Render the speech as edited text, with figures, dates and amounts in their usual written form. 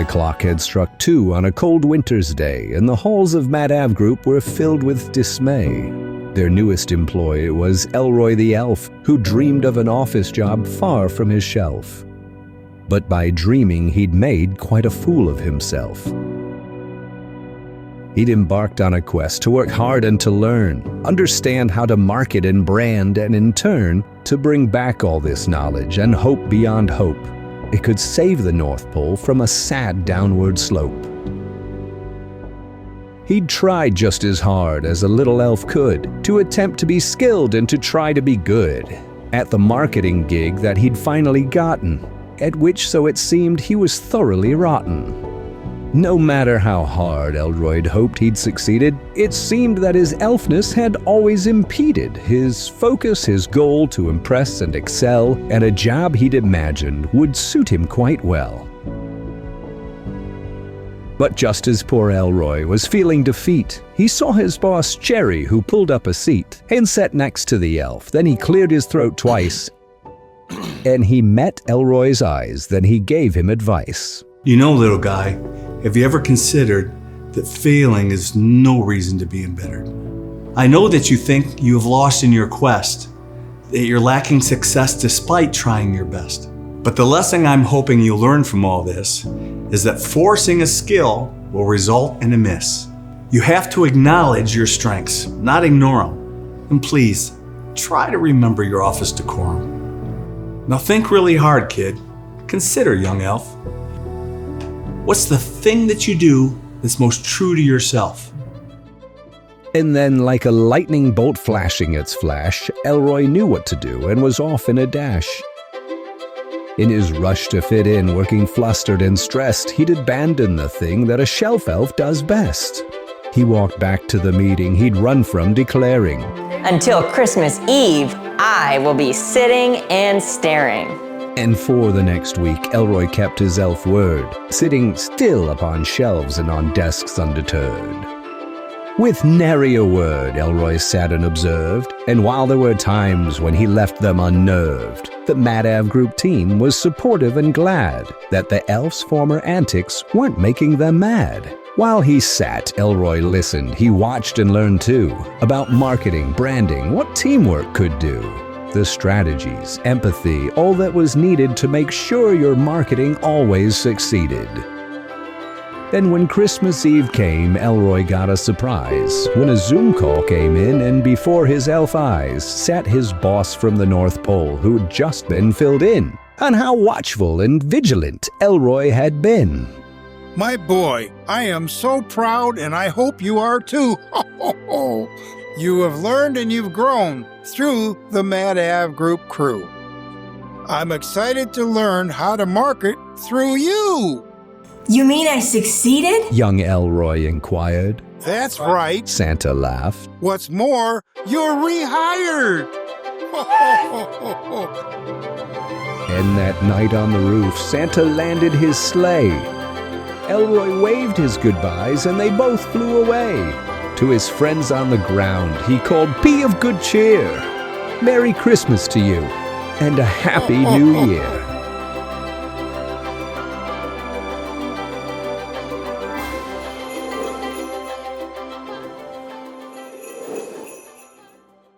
The clock had struck 2 on a cold winter's day, and the halls of MadAveGroup were filled with dismay. Their newest employee was Elroy the Elf, who dreamed of an office job far from his shelf. But by dreaming, he'd made quite a fool of himself. He'd embarked on a quest to work hard and to learn, understand how to market and brand, and in turn, to bring back all this knowledge and hope beyond hope. It could save the North Pole from a sad downward slope. He'd tried just as hard as a little elf could to attempt to be skilled and to try to be good at the marketing gig that he'd finally gotten, at which, so it seemed, he was thoroughly rotten. No matter how hard Elroy hoped he'd succeeded, it seemed that his elfness had always impeded his focus, his goal to impress and excel, and a job he'd imagined would suit him quite well. But just as poor Elroy was feeling defeat, he saw his boss Jerry, who pulled up a seat and sat next to the elf. Then he cleared his throat twice, and he met Elroy's eyes. Then he gave him advice. You know, little guy, have you ever considered that failing is no reason to be embittered? I know that you think you have lost in your quest, that you're lacking success despite trying your best. But the lesson I'm hoping you'll learn from all this is that forcing a skill will result in a miss. You have to acknowledge your strengths, not ignore them. And please, try to remember your office decorum. Now think really hard, kid. Consider, young elf. What's the thing that you do that's most true to yourself? And then, like a lightning bolt flashing its flash, Elroy knew what to do and was off in a dash. In his rush to fit in, working flustered and stressed, he'd abandoned the thing that a shelf elf does best. He walked back to the meeting he'd run from, declaring, "Until Christmas Eve, I will be sitting and staring." And for the next week, Elroy kept his elf word, sitting still upon shelves and on desks undeterred. With nary a word, Elroy sat and observed, and while there were times when he left them unnerved, the MadAveGroup team was supportive and glad that the elf's former antics weren't making them mad. While he sat, Elroy listened. He watched and learned too about marketing, branding, what teamwork could do. The strategies, empathy, all that was needed to make sure your marketing always succeeded. Then when Christmas Eve came, Elroy got a surprise when a Zoom call came in, and before his elf eyes sat his boss from the North Pole, who'd just been filled in on how watchful and vigilant Elroy had been. My boy, I am so proud, and I hope you are too. Ho, ho, ho. You have learned and you've grown through the MadAveGroup crew. I'm excited to learn how to market through you. You mean I succeeded? Young Elroy inquired. That's right. Santa laughed. What's more, you're rehired. Ho, ho, ho, ho, ho. And that night on the roof, Santa landed his sleigh. Elroy waved his goodbyes, and they both flew away. To his friends on the ground, he called, "Be of good cheer! Merry Christmas to you, and a Happy New Year!"